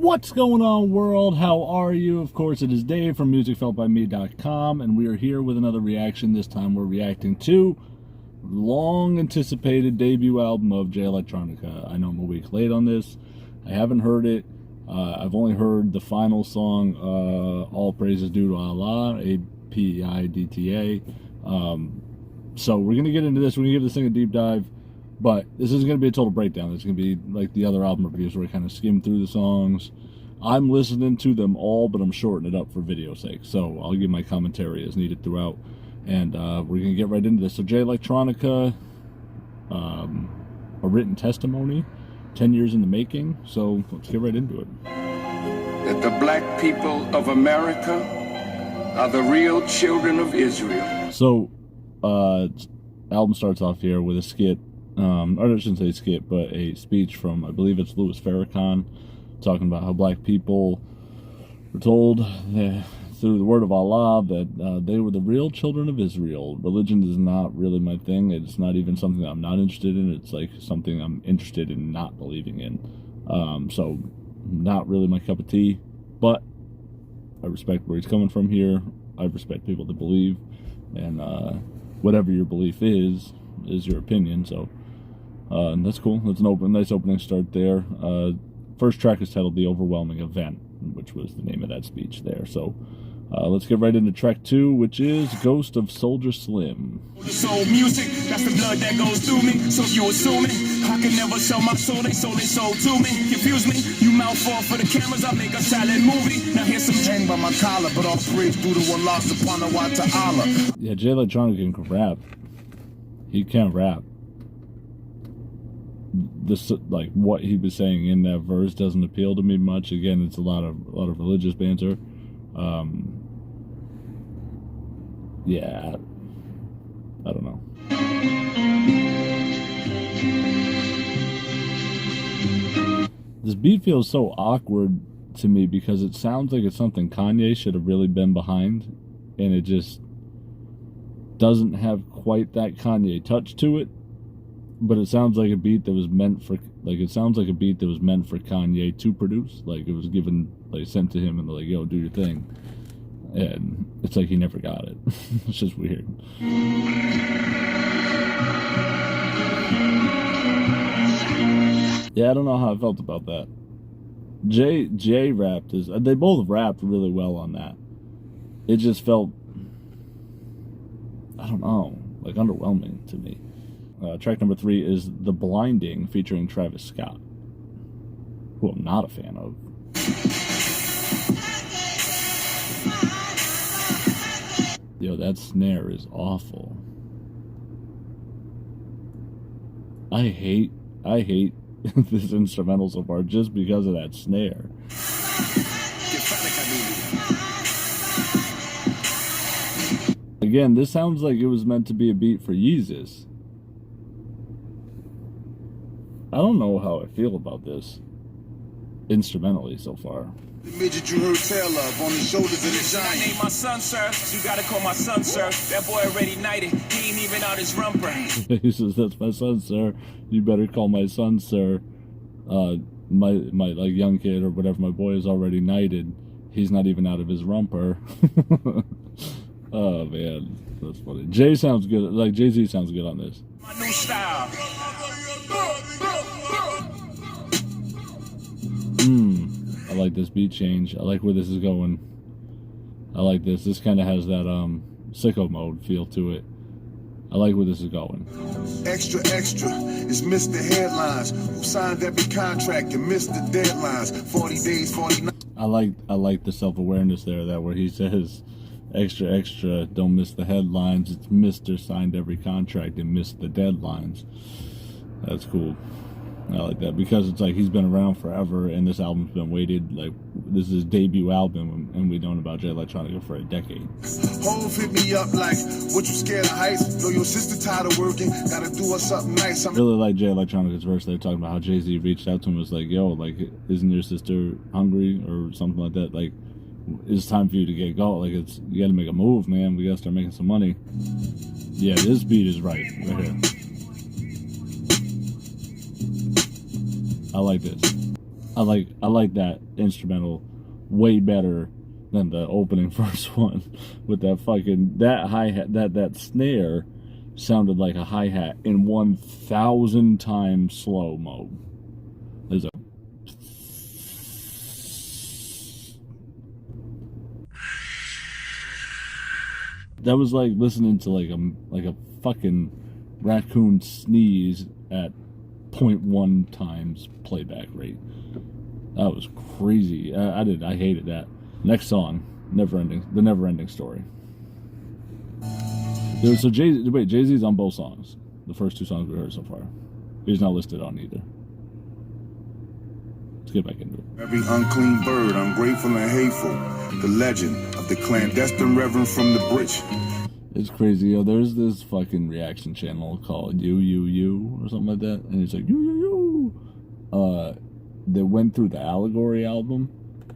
What's going on, world? How are you? Of course, it is Dave from musicfeltbyme.com, and we are here with another reaction. This time we're reacting to long-anticipated debut album of Jay Electronica. I know I'm a week late on this. I haven't heard it. I've only heard the final song, All Praises Due to Allah, A-P-I-D-T-A. So we're going to get into this. We're going to give this thing a deep dive. But this isn't going to be a total breakdown. It's going to be like the other album reviews where we kind of skim through the songs. I'm listening to them all, but I'm shortening it up for video's sake. So I'll give my commentary as needed throughout. And we're going to get right into this. So Jay Electronica, a written testimony, 10 years in the making. So let's get right into it. That the black people of America are the real children of Israel. So, album starts off here with a skit. Or I shouldn't say skit, but a speech from, I believe it's Louis Farrakhan, talking about how black people were told through the word of Allah that they were the real children of Israel. Religion is not really my thing. It's not even something that I'm not interested in. It's like something I'm interested in not believing in. So not really my cup of tea, but I respect where he's coming from here. I respect people that believe, and whatever your belief is your opinion. So that's cool. That's a nice opening start there. First track is titled The Overwhelming Event, which was the name of that speech there. So let's get right into track 2, which is Ghost of Soldier Slim. Soul music, that's the blood that goes through me. So if you assuming I can never sell my soul, they sold their soul to me. Confuse me, you mouth fall for the cameras, I make a silent movie. Now here's some hang by my collar, but all praise due to Allah subhanahu wa ta'ala. Yeah, Jay Electronica can rap. He can rap. This, like, what he was saying in that verse doesn't appeal to me much. Again, it's a lot of religious banter. Yeah, I don't know. This beat feels so awkward to me because it sounds like it's something Kanye should have really been behind, and it just doesn't have quite that Kanye touch to it. But it sounds like a beat that was meant for, like, it sounds like a beat that was meant for Kanye to produce. Like, it was given, like, sent to him and like, yo, do your thing. And it's like he never got it. It's just weird. Yeah, I don't know how I felt about that. Jay rapped they both rapped really well on that. It just felt, I don't know, like underwhelming to me. Track number 3 is The Blinding, featuring Travis Scott, who I'm not a fan of. Yo, that snare is awful. I hate this instrumental so far just because of that snare. Again, this sounds like it was meant to be a beat for Yeezus. I don't know how I feel about this instrumentally so far. The midget you heard tell of on the shoulders of the giant. I named my son, sir. You gotta call my son, sir. That boy already knighted. He ain't even out his rumper. He says, "That's my son, sir. You better call my son, sir. My like young kid or whatever. My boy is already knighted. He's not even out of his rumper." Oh man, that's funny. Jay sounds good. Like Jay-Z sounds good on this. My new style. I like this beat change. I like where this is going. I like this. This kind of has that sicko mode feel to it. I like where this is going. Extra, extra. It's Mr. Headlines. Who signed every contract and missed the deadlines. 40 days, 49. I like the self-awareness there, that where he says, extra, extra, don't miss the headlines. It's Mr. signed every contract and missed the deadlines. That's cool. I like that because it's like he's been around forever and this album's been waited, like this is his debut album and we've known about Jay Electronica for a decade. Hove hit me up like, what you scared of heights? Know your sister tired of working, gotta do us something nice. Really like Jay Electronica's verse. They're talking about how Jay-Z reached out to him and was like, yo, like, isn't your sister hungry or something like that? Like, it's time for you to get going. Like, you gotta make a move, man. We gotta start making some money. Yeah, this beat is right here. I like this. I like that instrumental way better than the opening first one with that hi-hat, that snare sounded like a hi-hat in 1,000 times slow mo. There's a that was like listening to like a fucking raccoon sneeze at 0.1 times playback rate. That was crazy. I hated that. Next song, the never ending story. So Jay-Z's on both songs. The first two songs we heard so far. He's not listed on either. Let's get back into it. Every unclean bird, ungrateful and hateful. The legend of the clandestine reverend from the bridge. It's crazy, yo. There's this fucking reaction channel called You or something like that, and it's like you. They went through the Allegory album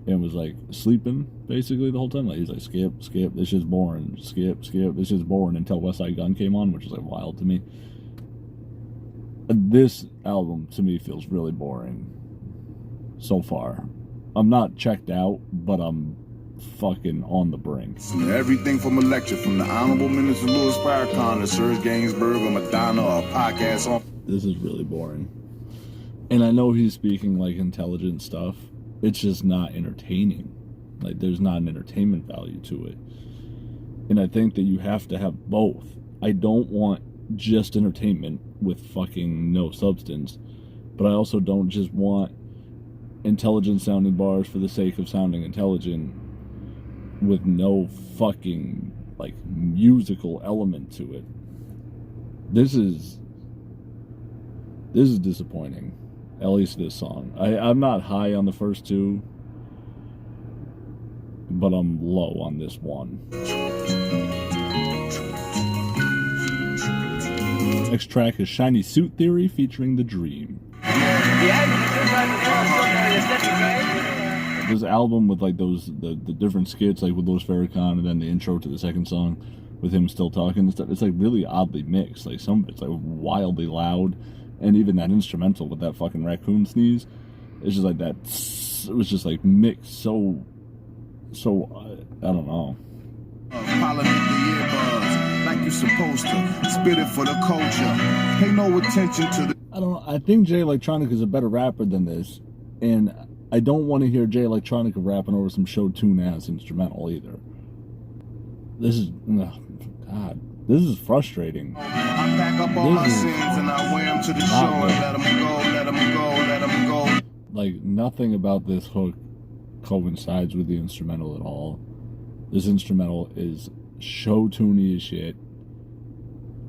and was like sleeping basically the whole time. Like he's like skip, this shit's boring. Skip, this shit's boring until West Side Gun came on, which is like wild to me. This album to me feels really boring so far. I'm not checked out, but I'm fucking on the brink. Everything from a lecture from the Honorable Minister Louis Farrakhan to Serge Gainsbourg or Madonna or a podcast on. This is really boring. And I know he's speaking like intelligent stuff. It's just not entertaining. Like there's not an entertainment value to it. And I think that you have to have both. I don't want just entertainment with fucking no substance, but I also don't just want intelligent sounding bars for the sake of sounding intelligent with no fucking like musical element to it. This is disappointing. At least this song. I'm not high on the first two, but I'm low on this one. Next track is Shiny Suit Theory featuring The Dream. This album with like the different skits, like with Louis Farrakhan, and then the intro to the second song with him still talking and stuff. It's like really oddly mixed. Like some of it's like wildly loud, and even that instrumental with that fucking raccoon sneeze, it's just like that. It was just like mixed so I don't know. Like you're supposed to spit it for the culture. Pay no attention to the. I don't know. I think Jay Electronica is a better rapper than this, and I don't want to hear Jay Electronica rapping over some show tune ass instrumental either. This is God. This is frustrating. I pack up all my sins and I wear them to the show and let them go. Like nothing about this hook coincides with the instrumental at all. This instrumental is show tuney as shit.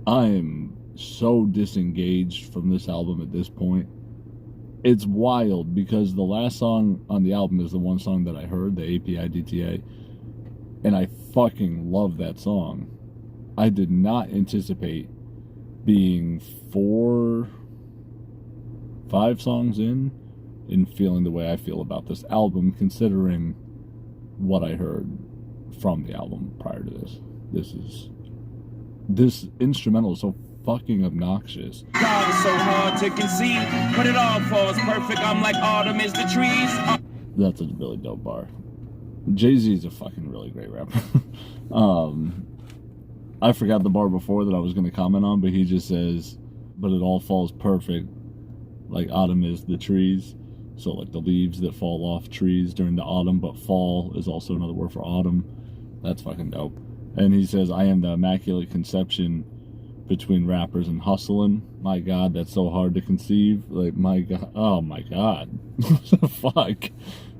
I'm so disengaged from this album at this point. It's wild because the last song on the album is the one song that I heard, the API DTA, and I fucking love that song. I did not anticipate being 5 songs in and feeling the way I feel about this album, considering what I heard from the album prior to this. This instrumental is so fucking obnoxious. God is so hard to conceive, but it all falls perfect. I'm like autumn is the trees. That's a really dope bar. Jay-Z is a fucking really great rapper. I forgot the bar before that I was going to comment on, but he just says, but it all falls perfect, like autumn is the trees. So like the leaves that fall off trees during the autumn, but fall is also another word for autumn. That's fucking dope. And he says, I am the immaculate conception between rappers and hustling. My God, that's so hard to conceive. Like, my God. Oh, my God. What the fuck?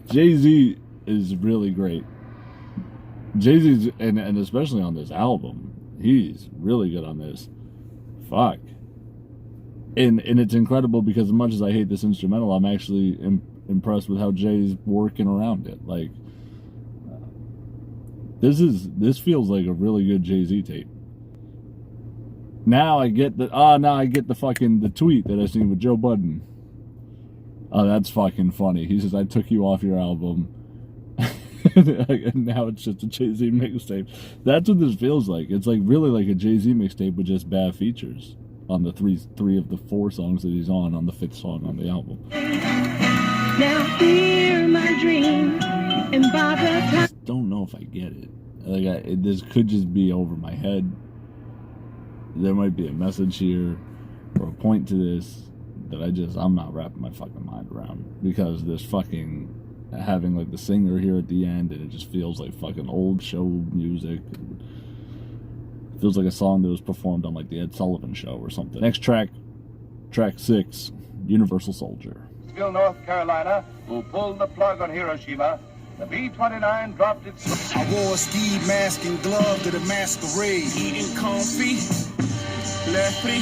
Jay-Z is really great. Jay-Z's, and especially on this album, he's really good on this. Fuck. And it's incredible because as much as I hate this instrumental, I'm actually impressed with how Jay's working around it. Like, this feels like a really good Jay-Z tape. Now I get the the tweet that I seen with Joe Budden. Oh, that's fucking funny. He says, I took you off your album. And now it's just a Jay-Z mixtape. That's what this feels like. It's like really like a Jay-Z mixtape with just bad features on the three of the 4 songs that he's on the 5th song on the album. Now hear my dream, and by the I time just don't know if I get it. Like, this could just be over my head. There might be a message here or a point to this that I'm not wrapping my fucking mind around, because this fucking having like the singer here at the end, and it just feels like fucking old show music. It feels like a song that was performed on like the Ed Sullivan Show or something. Next track, track 6, Universal Soldier. North Carolina, who pulled the plug on Hiroshima. The B-29 dropped its... I wore a ski mask and glove to the masquerade. Eating comfy, left free.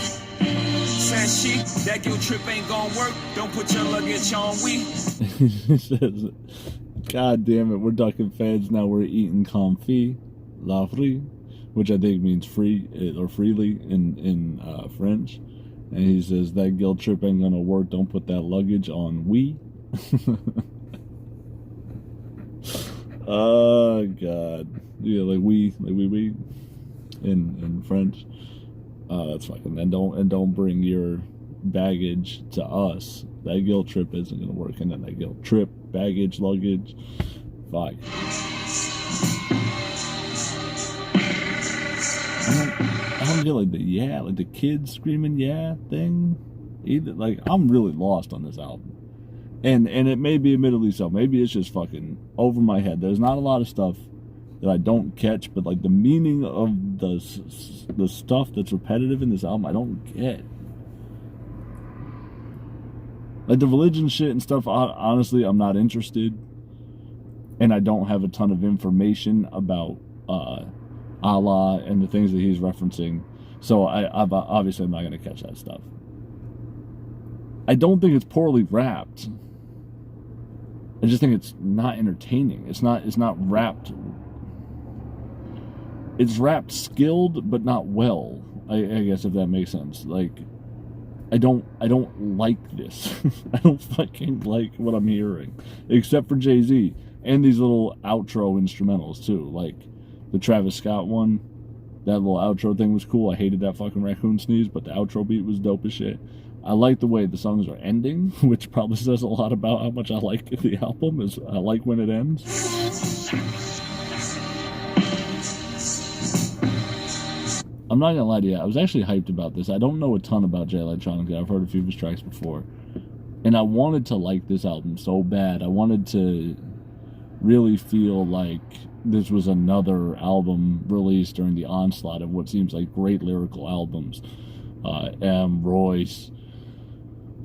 Says she, that guilt trip ain't gonna work. Don't put your luggage on we. It says, God damn it, we're ducking feds, now we're eating comfy, la free, which I think means free or freely in French. And he says, that guilt trip ain't gonna work, don't put that luggage on we. Oh God. Yeah, like we in French. That's fucking, and don't bring your baggage to us. That guilt trip isn't gonna work. And then that guilt trip, baggage, luggage, fuck. I don't get like the kids screaming yeah thing either. Like, I'm really lost on this album. And it may be admittedly so. Maybe it's just fucking over my head. There's not a lot of stuff that I don't catch, but like the meaning of the stuff that's repetitive in this album, I don't get. Like the religion shit and stuff, honestly, I'm not interested. And I don't have a ton of information about Allah and the things that he's referencing. So I'm obviously I'm not going to catch that stuff. I don't think it's poorly rapped. I just think it's not entertaining. It's not rapped. It's rapped skilled, but not well. I guess, if that makes sense. Like, I don't like this. I don't fucking like what I'm hearing, except for Jay-Z and these little outro instrumentals too. Like the Travis Scott one, that little outro thing was cool. I hated that fucking raccoon sneeze, but the outro beat was dope as shit. I like the way the songs are ending, which probably says a lot about how much I like the album. Is I like when it ends. I'm not gonna lie to you, I was actually hyped about this. I don't know a ton about Jay Electronica. I've heard a few of his tracks before. And I wanted to like this album so bad. I wanted to really feel like this was another album released during the onslaught of what seems like great lyrical albums. Royce,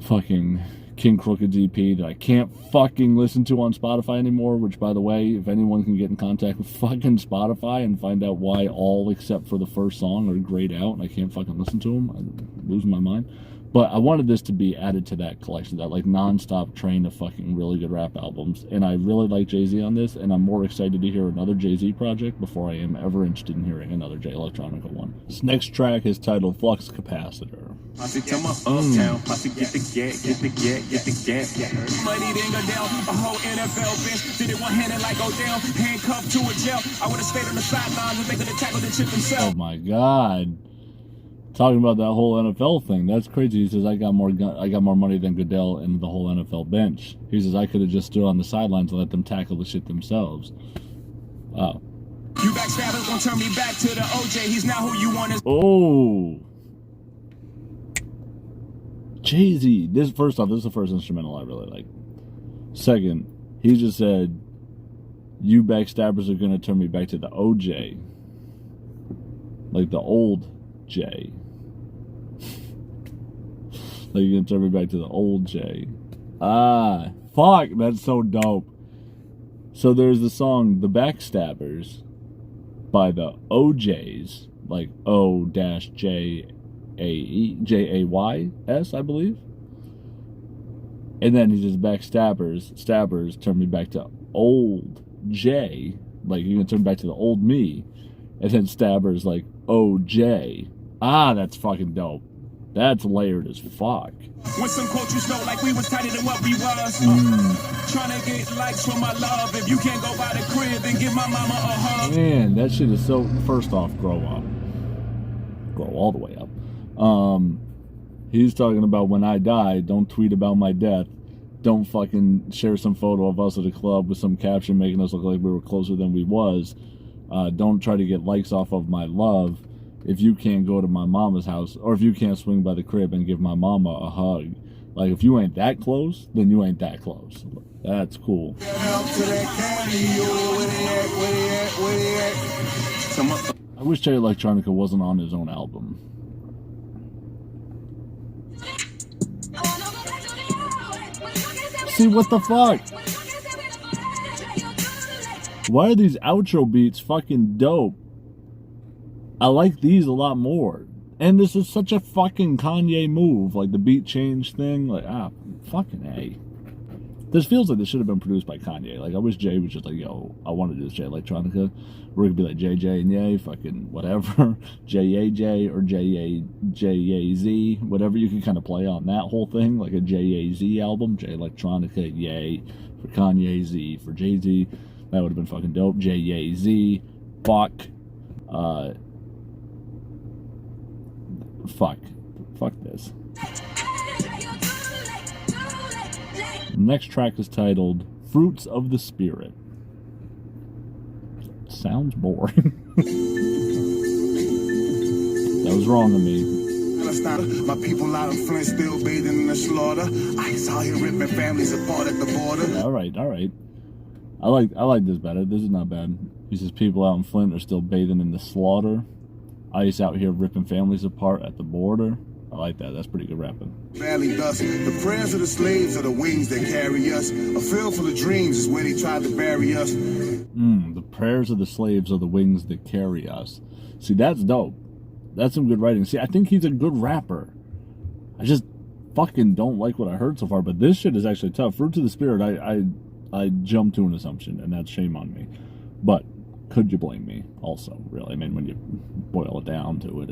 fucking King Crooked's EP that I can't fucking listen to on Spotify anymore, which, by the way, if anyone can get in contact with fucking Spotify and find out why all except for the first song are grayed out and I can't fucking listen to them, I'm losing my mind. But I wanted this to be added to that collection, that like non-stop train of fucking really good rap albums. And I really like Jay-Z on this, and I'm more excited to hear another Jay-Z project before I am ever interested in hearing another Jay Electronica one. This next track is titled Flux Capacitor. Posse tell my uptown, posse get the get. Money didn't go down, a whole NFL bench. Did it one-handed like Odell, handcuffed to a jail. I would have stayed on the sidelines and they could have tackled the chip himself. Oh my God. Talking about that whole NFL thing, that's crazy. He says, I got more money than Goodell and the whole NFL bench. He says, I could have just stood on the sidelines and let them tackle the shit themselves. Wow. You backstabbers gonna turn me back to the OJ. He's not who you want. Oh. Jay-Z. First off, this is the first instrumental I really like. Second, he just said, you backstabbers are gonna turn me back to the OJ. Like the old J. Like, you're gonna turn me back to the old J. Ah, fuck, that's so dope. So there's the song The Backstabbers by the OJs, like O-J-A-Y-S, I believe. And then he says stabbers turn me back to old J, like you're gonna turn back to the old me. And then stabbers like OJ. Ah, that's fucking dope. That's layered as fuck. With some quotes you stole like we was tighter than what we was. Trying to get likes for my love. If you can't go by the crib, then give my mama a hug. Man, that shit is so... First off, grow up. Grow all the way up. He's talking about when I die, don't tweet about my death. don't fucking share some photo of us at a club with some caption making us look like we were closer than we was. Don't try to get likes off of my love if you can't go to my mama's house, or if you can't swing by the crib and give my mama a hug. Like, if you ain't that close, then you ain't that close. That's cool. I wish Jay Electronica wasn't on his own album. See, what the fuck? Why are these outro beats fucking dope? I like these a lot more. And this is such a fucking Kanye move, like the beat change thing. Like, fucking A. This feels like this should have been produced by Kanye. Like, I wish Jay was just like, yo, I want to do this Jay Electronica. We're gonna be like JJ and Yay, fucking whatever. JAJ or JAZ, whatever. You can kind of play on that whole thing, like a JAZ album. Jay Electronica, Yay. For Kanye, Z. For Jay-Z. That would have been fucking dope. JAZ. Fuck. Fuck this. The next track is titled Fruits of the Spirit. Sounds boring. That was wrong of me. My people out in Flint still bathing in the slaughter. Ice out here ripping families apart at the border. Alright. I like this better. This is not bad. He says people out in Flint are still bathing in the slaughter. Ice out here ripping families apart at the border. I like that. That's pretty good rapping. Valley dust. The prayers of the slaves are the wings that carry us. A field full of dreams is where they tried to bury us. The prayers of the slaves are the wings that carry us. See, that's dope. That's some good writing. See, I think he's a good rapper. I just fucking don't like what I heard so far, but this shit is actually tough. Fruits of the Spirit, I jumped to an assumption, and that's shame on me. But could you blame me also, really? I mean, when you boil it down to it,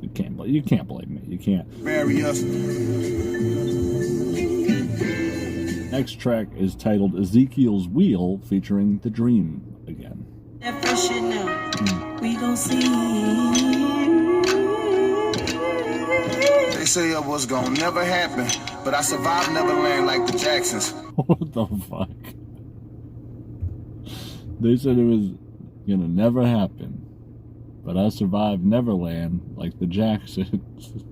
you can't blame me. You can't. Bury us. Next track is titled Ezekiel's Wheel, featuring The Dream again. We gon' see. They say it was gonna never happen, but I survived Neverland like the Jacksons. What the fuck? They said it was gonna never happen, but I survived Neverland like the Jacksons.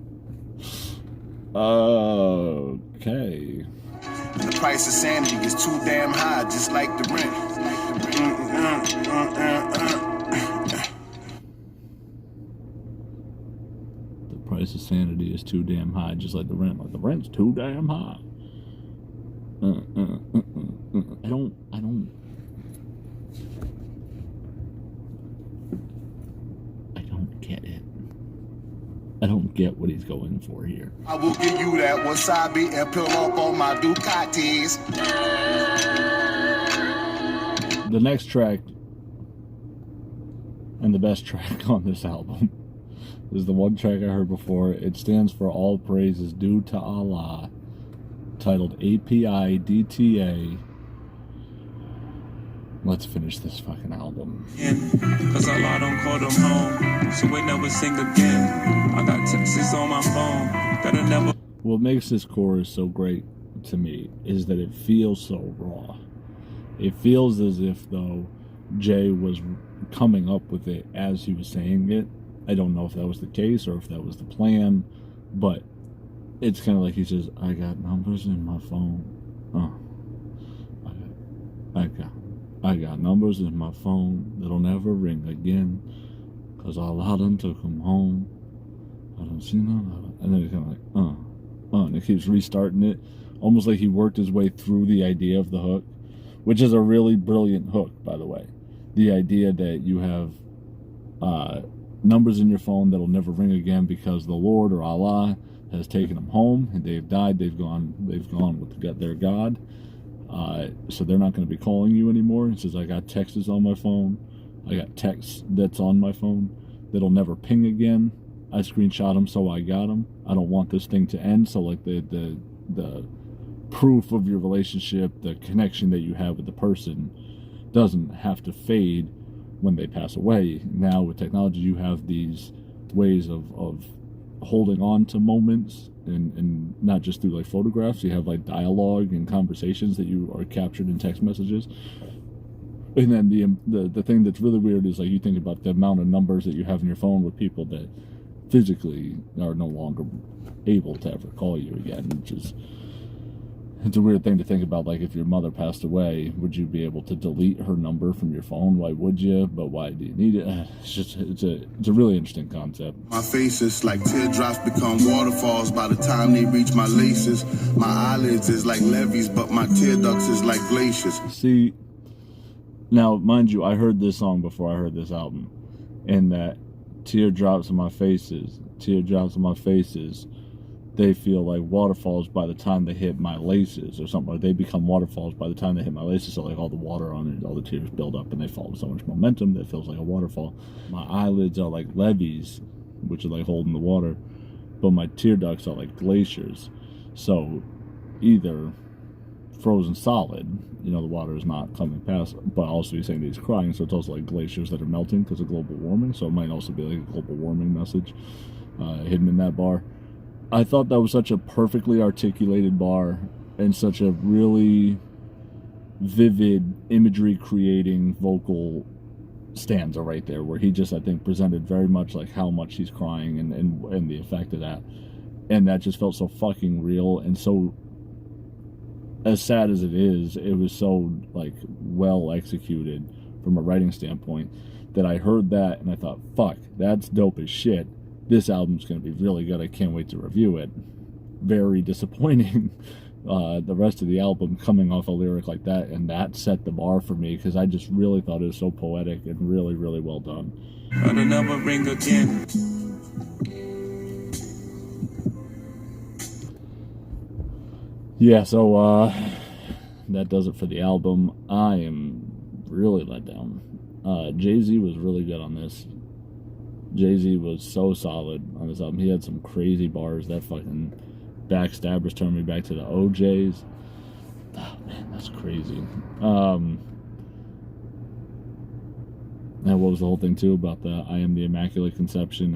Okay. The price of sanity is too damn high, just like the rent. The price of sanity is too damn high, just like the rent. Like the rent's too damn high. I don't get it. I don't get what he's going for here. I will give you that wasabi and peel up on my Ducatis. The next track, and the best track on this album, is the one track I heard before. It stands for All Praise is Due to Allah, titled API DTA. Let's finish this fucking album. Cause Allah don't call them home, so we never sing again. I got texts on my phone that I never. What makes this chorus so great to me is that it feels so raw. It feels as if, though, Jay was coming up with it as he was saying it. I don't know if that was the case or if that was the plan, but it's kind of like he says, I got numbers in my phone. I got numbers in my phone that'll never ring again, cause Allah done took them home. I don't see none. And then it's kind of like, and it keeps restarting it, almost like he worked his way through the idea of the hook, which is a really brilliant hook, by the way. The idea that you have numbers in your phone that'll never ring again because the Lord or Allah has taken them home and they've died. They've gone with their God. So they're not going to be calling you anymore. He says, I got texts on my phone. I got texts that's on my phone that'll never ping again. I screenshot them, so I got them. I don't want this thing to end. So like the proof of your relationship, the connection that you have with the person doesn't have to fade when they pass away. Now with technology, you have these ways of holding on to moments and not just through like photographs. You have like dialogue and conversations that you are captured in text messages. And then the thing that's really weird is like you think about the amount of numbers that you have in your phone with people that physically are no longer able to ever call you again, which is, it's a weird thing to think about. Like, if your mother passed away, would you be able to delete her number from your phone? Why would you? But why do you need it? It's a really interesting concept. My faces like teardrops become waterfalls by the time they reach my laces. My eyelids is like levees, but my tear ducts is like glaciers. See, now, mind you, I heard this song before I heard this album, and that teardrops on my faces, they feel like waterfalls by the time they hit my laces or something. Or they become waterfalls by the time they hit my laces. So like all the water on it, all the tears build up and they fall with so much momentum that it feels like a waterfall. My eyelids are like levees, which are like holding the water, but my tear ducts are like glaciers. So either frozen solid, you know, the water is not coming past, but also he's saying that he's crying, so it's also like glaciers that are melting because of global warming. So it might also be like a global warming message hidden in that bar. I thought that was such a perfectly articulated bar and such a really vivid imagery creating vocal stanza right there, where he just, I think, presented very much like how much he's crying and the effect of that. And that just felt so fucking real, and so, as sad as it is, it was so like well executed from a writing standpoint that I heard that and I thought, fuck, that's dope as shit. This album's going to be really good. I can't wait to review it. Very disappointing. The rest of the album coming off a lyric like that, and that set the bar for me because I just really thought it was so poetic and really, really well done. But another ring again. Yeah, so that does it for the album. I am really let down. Jay-Z was really good on this. Jay-Z was so solid on this album. He had some crazy bars. That fucking Backstabbers turned me back to the OJs. Oh, man, that's crazy. And what was the whole thing, too, about the I am the Immaculate Conception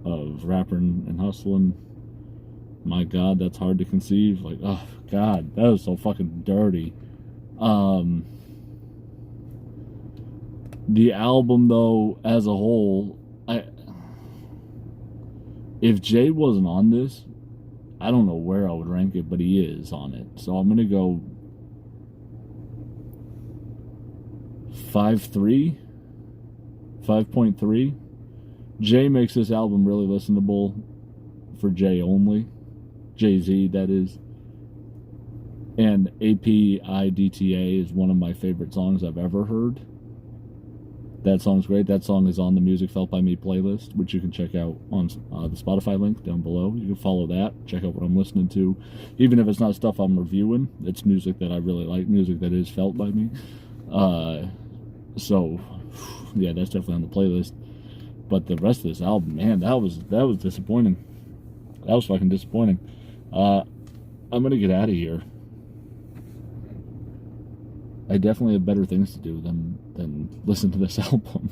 of rapping and hustling? My God, that's hard to conceive. Like, oh, God, that was so fucking dirty. The album, though, as a whole, if Jay wasn't on this, I don't know where I would rank it, but he is on it. So I'm going to go 5.3. Jay makes this album really listenable for Jay only. Jay-Z, that is. And APIDTA is one of my favorite songs I've ever heard. That song's great. That song is on the Music Felt by Me playlist, which you can check out on the Spotify link down below. You can follow that, check out what I'm listening to. Even if it's not stuff I'm reviewing, it's music that I really like, music that is felt by me. So, yeah, that's definitely on the playlist. But the rest of this album, man, that was disappointing. That was fucking disappointing. I'm going to get out of here. I definitely have better things to do than listen to this album.